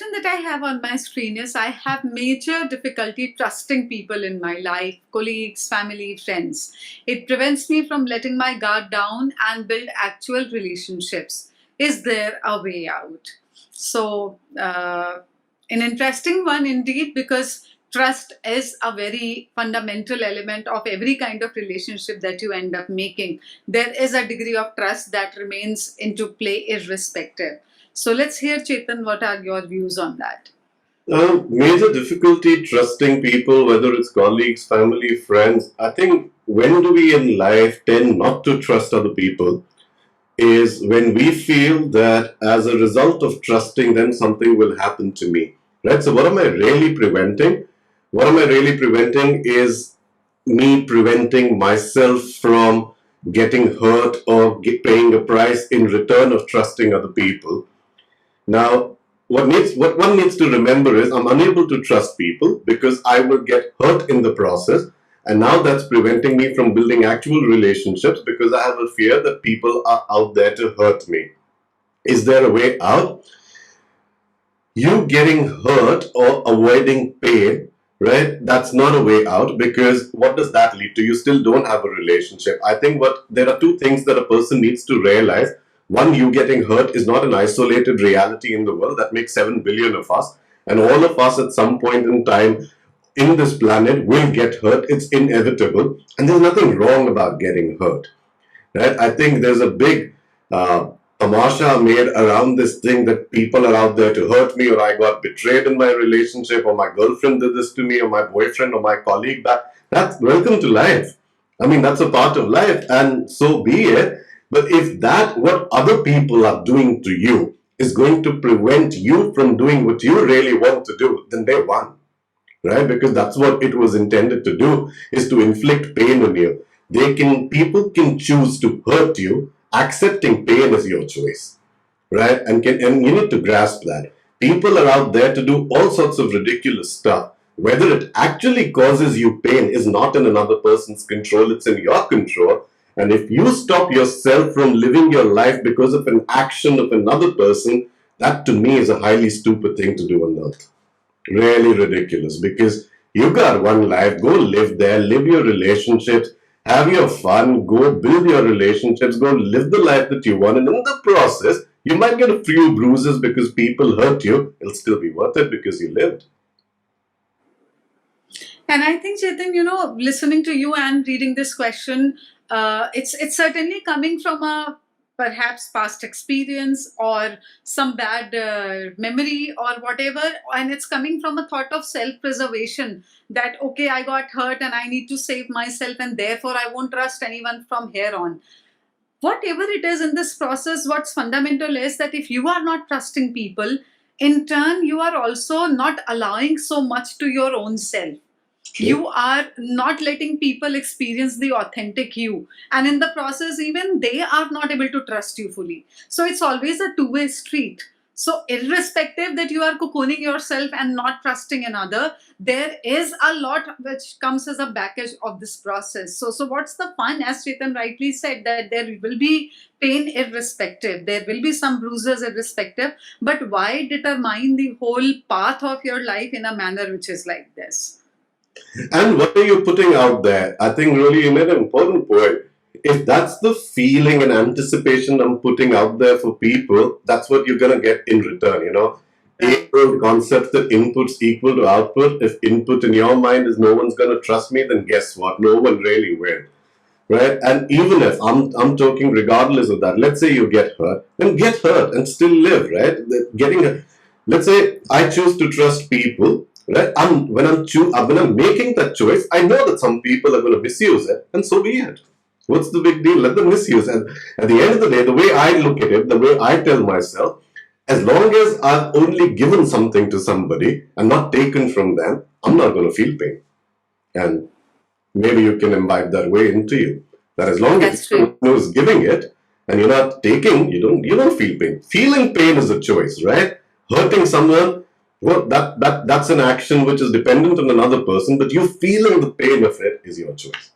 question that I have on my screen is I have major difficulty trusting people in my life, colleagues, family, friends. It prevents me from letting my guard down and build actual relationships. Is there a way out? So, an interesting one indeed, because trust is a very fundamental element of every kind of relationship that you end up making. There is a degree of trust that remains into play irrespective. So let's hear, Chetan, what are your views on that? Major difficulty trusting people, whether it's colleagues, family, friends. I think when do we in life tend not to trust other people is when we feel that as a result of trusting them, something will happen to me. Right? So, what am I really preventing? What am I really preventing is me preventing myself from getting hurt or paying a price in return of trusting other people. Now, what one needs to remember is I'm unable to trust people because I will get hurt in the process, and now that's preventing me from building actual relationships because I have a fear that people are out there to hurt me. Is there a way out? You getting hurt or avoiding pain, right? That's not a way out, because what does that lead to? You still don't have a relationship. I think what there are two things that a person needs to realize. One, you getting hurt is not an isolated reality in the world. That makes 7 billion of us. And all of us at some point in time in this planet will get hurt. It's inevitable. And there's nothing wrong about getting hurt. Right? I think there's a big tamasha made around this thing that people are out there to hurt me, or I got betrayed in my relationship, or my girlfriend did this to me, or my boyfriend or my colleague. That's welcome to life. I mean, that's a part of life, and so be it. But if that, what other people are doing to you, is going to prevent you from doing what you really want to do, then they won. Right? Because that's what it was intended to do, is to inflict pain on you. People can choose to hurt you. Accepting pain is your choice. Right? And you need to grasp that. People are out there to do all sorts of ridiculous stuff. Whether it actually causes you pain is not in another person's control, it's in your control. And if you stop yourself from living your life because of an action of another person, that to me is a highly stupid thing to do on earth. Really ridiculous, because you got one life. Go live there, live your relationships, have your fun, go build your relationships, go live the life that you want. And in the process, you might get a few bruises because people hurt you. It'll still be worth it because you lived. And I think, Chetan, listening to you and reading this question, it's certainly coming from a perhaps past experience or some bad memory or whatever, and it's coming from a thought of self-preservation, that okay, I got hurt and I need to save myself, and therefore I won't trust anyone from here on. Whatever it is in this process, what's fundamental is that if you are not trusting people, in turn you are also not allowing so much to your own self. You are not letting people experience the authentic you, and in the process even they are not able to trust you fully. So it's always a two-way street. So irrespective that you are cocooning yourself and not trusting another, there is a lot which comes as a baggage of this process. So what's the fun? As Chetan rightly said, that there will be pain irrespective, there will be some bruises irrespective, but why determine the whole path of your life in a manner which is like this? And what are you putting out there? I think really you made an important point. If that's the feeling and anticipation I'm putting out there for people, that's what you're going to get in return, The concept that input's equal to output. If input in your mind is no one's going to trust me, then guess what? No one really will. Right? And even if I'm talking regardless of that, let's say you get hurt, then get hurt and still live, right? Let's say I choose to trust people. Right? When I'm making that choice, I know that some people are going to misuse it, and so be it. What's the big deal? Let them misuse it. At the end of the day, the way I look at it, the way I tell myself, as long as I've only given something to somebody and not taken from them, I'm not going to feel pain. And maybe you can imbibe that way into you. That as long as someone who's giving it and you're not taking, you don't feel pain. Feeling pain is a choice, right? Hurting someone, well, that's an action which is dependent on another person, but you feeling the pain of it is your choice.